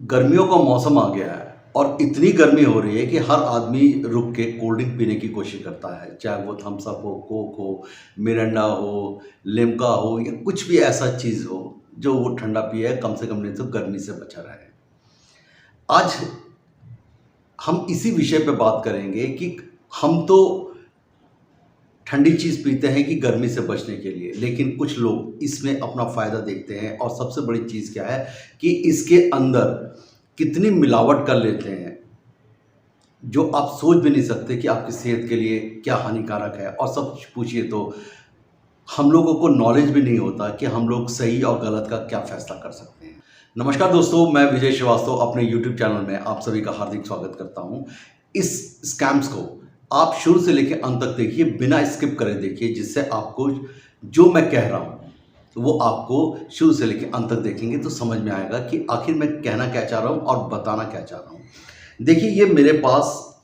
गर्मियों का मौसम आ गया है और इतनी गर्मी हो रही है कि हर आदमी रुक के कोल्ड ड्रिंक पीने की कोशिश करता है, चाहे वो थम्स अप हो, कोक हो, मिरिंडा हो, लिम्का हो या कुछ भी ऐसा चीज़ हो जो वो ठंडा पिए, कम से कम नहीं तो गर्मी से बचा रहे। आज हम इसी विषय पे बात करेंगे कि हम तो ठंडी चीज़ पीते हैं कि गर्मी से बचने के लिए, लेकिन कुछ लोग इसमें अपना फ़ायदा देखते हैं और सबसे बड़ी चीज़ क्या है कि इसके अंदर कितनी मिलावट कर लेते हैं, जो आप सोच भी नहीं सकते कि आपकी सेहत के लिए क्या हानिकारक है। और सब पूछिए तो हम लोगों को नॉलेज भी नहीं होता कि हम लोग सही और गलत का क्या फ़ैसला कर सकते हैं। नमस्कार दोस्तों, मैं विजय श्रीवास्तव अपने यूट्यूब चैनल में आप सभी का हार्दिक स्वागत करता हूं। इस स्कैम्स को आप शुरू से लेकर अंत तक देखिए, बिना स्किप करे देखिए, जिससे आपको जो मैं कह रहा हूं वो आपको शुरू से लेकर अंत तक देखेंगे तो समझ में आएगा कि आखिर मैं कहना क्या चाह रहा हूं और बताना क्या चाह रहा हूं। देखिए, ये मेरे पास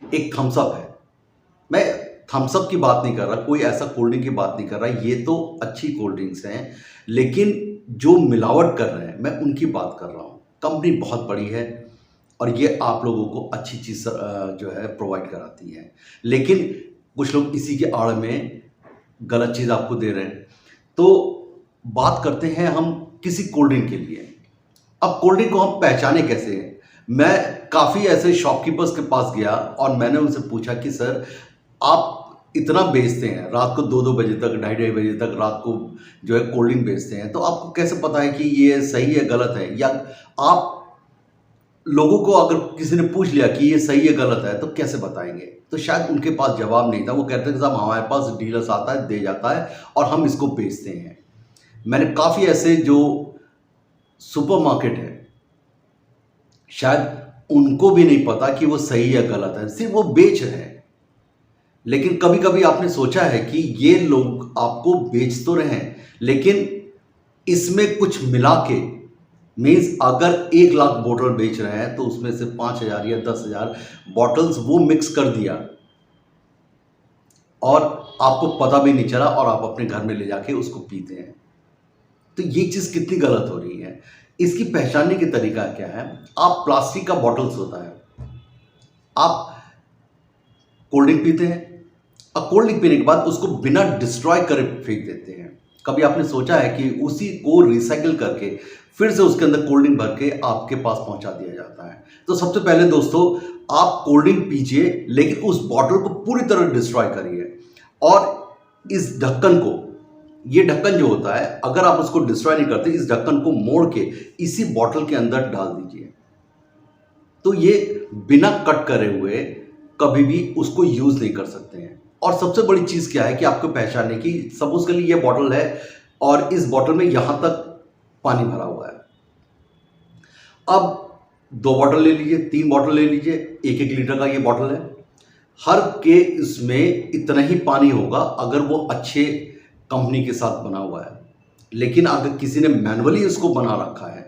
एक थम्स अप है। मैं थम्स अप की बात नहीं कर रहा, कोई ऐसा कोल्ड ड्रिंक की बात नहीं कर रहा, ये तो अच्छी कोल्ड ड्रिंक्स हैं, लेकिन जो मिलावट कर रहे हैं मैं उनकी बात कर रहा हूँ। कंपनी बहुत बड़ी है और ये आप लोगों को अच्छी चीज़ जो है प्रोवाइड कराती है, लेकिन कुछ लोग इसी के आड़ में गलत चीज़ आपको दे रहे हैं। तो बात करते हैं हम किसी कोल्ड ड्रिंक के लिए। अब कोल्ड ड्रिंक को हम पहचाने कैसे हैं? मैं काफ़ी ऐसे शॉपकीपर्स के पास गया और मैंने उनसे पूछा कि सर, आप इतना बेचते हैं, रात को 2-2 बजे तक, ढाई-ढाई बजे तक रात को जो है कोल्ड ड्रिंक बेचते हैं, तो आपको कैसे पता है कि ये सही है, गलत है? या आप लोगों को अगर किसी ने पूछ लिया कि ये सही है, गलत है, तो कैसे बताएँगे? तो शायद उनके पास जवाब नहीं था। वो कहते थे कि साहब, हमारे पास डीलर्स आता है, दे जाता है और हम इसको बेचते हैं। मैंने काफ़ी ऐसे जो सुपरमार्केट है, शायद उनको भी नहीं पता कि वो सही या गलत है, सिर्फ वो बेच रहे हैं। लेकिन कभी कभी आपने सोचा है कि ये लोग आपको बेच तो रहे हैं, लेकिन इसमें कुछ मिला के, मीन्स अगर 1 लाख बोतल बेच रहे हैं तो उसमें से 5,000 या 10,000 बॉटल्स वो मिक्स कर दिया और आपको पता भी नहीं चला और आप अपने घर में ले जाके उसको पीते हैं। तो ये चीज़ कितनी गलत हो रही है? इसकी पहचानने की तरीका क्या है? आप प्लास्टिक का बॉटल्स होता है, आप कोल्ड ड्रिंक पीते हैं और कोल्ड ड्रिंक पीने के बाद उसको बिना डिस्ट्रॉय करे फेंक देते हैं। कभी आपने सोचा है कि उसी को रिसाइकिल करके फिर से उसके अंदर कोल्ड ड्रिंक भर के आपके पास पहुंचा दिया जाता है? तो सबसे पहले दोस्तों, आप कोल्ड ड्रिंक पीजिए, लेकिन उस बॉटल को पूरी तरह डिस्ट्रॉय करिए और इस ढक्कन को, ये ढक्कन जो होता है, अगर आप उसको डिस्ट्रॉय नहीं करते, इस ढक्कन को मोड़ के इसी बॉटल के अंदर डाल दीजिए। तो ये बिना कट करे हुए कभी भी उसको यूज नहीं कर सकते हैं। और सबसे बड़ी चीज क्या है कि आपको पहचानने की, सपोज के लिए ये बॉटल है और इस बॉटल में यहां तक पानी भरा हुआ है। अब 2 बॉटल ले लीजिए, 3 बॉटल ले लीजिए, 1-1 लीटर का ये बॉटल है। हर के इसमें इतना ही पानी होगा अगर वो अच्छे कंपनी के साथ बना हुआ है। लेकिन अगर किसी ने मैनुअली इसको बना रखा है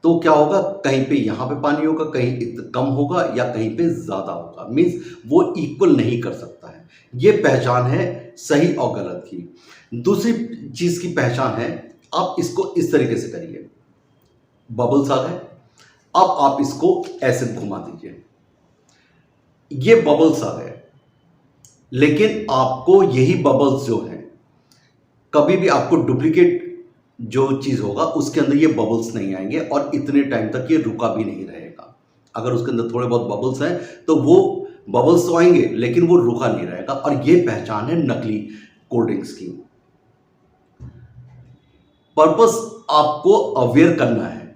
तो क्या होगा? कहीं पे यहाँ पे पानी होगा, कहीं कम होगा या कहीं पे ज़्यादा होगा। मीन्स वो इक्वल नहीं कर सकता है। ये पहचान है सही और गलत की। दूसरी चीज़ की पहचान है, आप इसको इस तरीके से करिए। बबल्स आ गए, अब आप इसको ऐसे घुमा दीजिए, ये बबल्स आ गए। लेकिन आपको यही बबल्स जो हैं, कभी भी आपको डुप्लीकेट जो चीज़ होगा उसके अंदर ये बबल्स नहीं आएंगे और इतने टाइम तक ये रुका भी नहीं रहेगा। अगर उसके अंदर थोड़े बहुत बबल्स हैं तो वो बबल्स तो आएंगे, लेकिन वो रुका नहीं रहेगा। और ये पहचान है नकली कोल्ड ड्रिंक्स की। पर्पस आपको अवेयर करना है,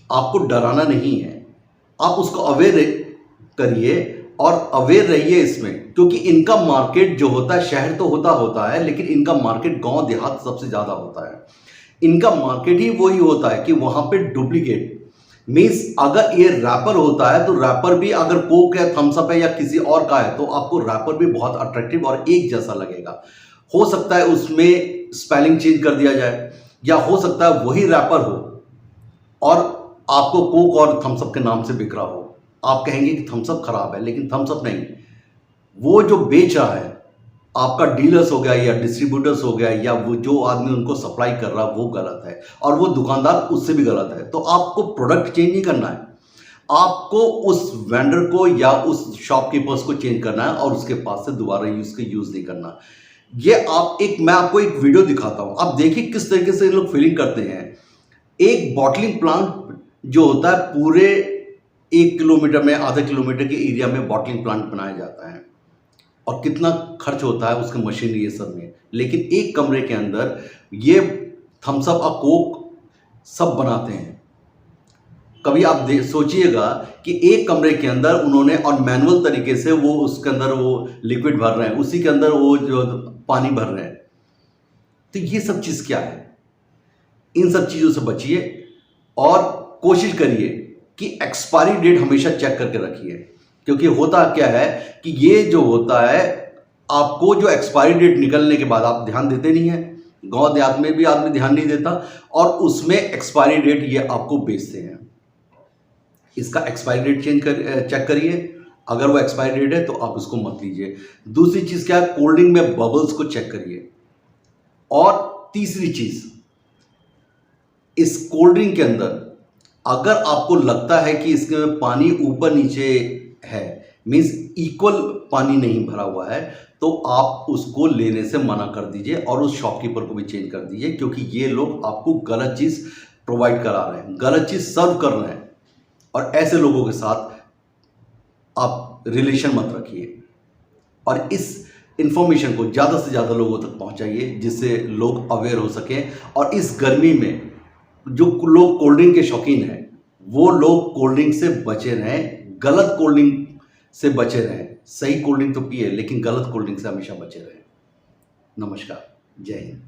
आपको डराना नहीं है। आप उसको अवेयर करिए और अवेयर रहिए इसमें, क्योंकि इनका मार्केट जो होता है, शहर तो होता है, लेकिन इनका मार्केट गांव देहात सबसे ज़्यादा होता है। इनका मार्केट ही वही होता है कि वहां पे डुप्लीकेट, मीन्स अगर ये रैपर होता है तो रैपर भी अगर कोक है, थम्स अप है या किसी और का है तो आपको रैपर भी बहुत अट्रैक्टिव और एक जैसा लगेगा। हो सकता है उसमें स्पेलिंग चेंज कर दिया जाए, या हो सकता है वही रैपर हो और आपको कोक और थम्स अप के नाम से बिक रहा हो। आप कहेंगे कि थम्स अप खराब है, लेकिन थम्स अप नहीं, वो जो बेच रहा है आपका डीलर्स हो गया या डिस्ट्रीब्यूटर्स हो गया या वो जो आदमी उनको सप्लाई कर रहा है वो गलत है और वो दुकानदार उससे भी गलत है। तो आपको प्रोडक्ट चेंज नहीं करना है, आपको उस वेंडर को या उस शॉपकीपर्स को चेंज करना है और उसके पास से दोबारा यूज़ नहीं करना। ये आप मैं आपको एक वीडियो दिखाता हूँ, आप देखिए किस तरीके से ये लोग फीलिंग करते हैं। एक बॉटलिंग प्लांट जो होता है पूरे 1 किलोमीटर में, आधे किलोमीटर के एरिया में बॉटलिंग प्लांट बनाया जाता है और कितना खर्च होता है उसके मशीनरी ये सब में। लेकिन एक कमरे के अंदर ये थम्स अप और कोक सब बनाते हैं। कभी आप सोचिएगा कि एक कमरे के अंदर उन्होंने और मैनुअल तरीके से वो उसके अंदर वो लिक्विड भर रहे हैं, उसी के अंदर वो जो पानी भर रहे हैं। तो ये सब चीज़ क्या है? इन सब चीज़ों से बचिए और कोशिश करिए कि एक्सपायरी डेट हमेशा चेक करके रखिए, क्योंकि होता क्या है कि ये जो होता है आपको जो एक्सपायरी डेट निकलने के बाद आप ध्यान देते नहीं हैं, गांव देहात में भी आदमी ध्यान नहीं देता और उसमें एक्सपायरी डेट ये आपको बेचते हैं। इसका एक्सपायरी डेट चेक करिए, अगर वो एक्सपायरी डेट है तो आप उसको मत लीजिए। दूसरी चीज़ क्या है, कोल्ड ड्रिंक में बबल्स को चेक करिए। और तीसरी चीज़, इस कोल्ड ड्रिंक के अंदर अगर आपको लगता है कि इसके में पानी ऊपर नीचे है, मीन्स इक्वल पानी नहीं भरा हुआ है, तो आप उसको लेने से मना कर दीजिए और उस शॉपकीपर को भी चेंज कर दीजिए, क्योंकि ये लोग आपको गलत चीज़ प्रोवाइड करा रहे हैं, गलत चीज़ सर्व कर रहे हैं और ऐसे लोगों के साथ आप रिलेशन मत रखिए। और इस इंफॉर्मेशन को ज़्यादा से ज़्यादा लोगों तक पहुंचाइए जिससे लोग अवेयर हो सकें। और इस गर्मी में जो लोग कोल्ड ड्रिंक के शौकीन हैं वो लोग कोल्ड ड्रिंक से बचे रहें, गलत कोल्ड ड्रिंक से बचे रहें। सही कोल्ड ड्रिंक तो पिए लेकिन गलत कोल्ड ड्रिंक से हमेशा बचे रहें। नमस्कार, जय हिंद।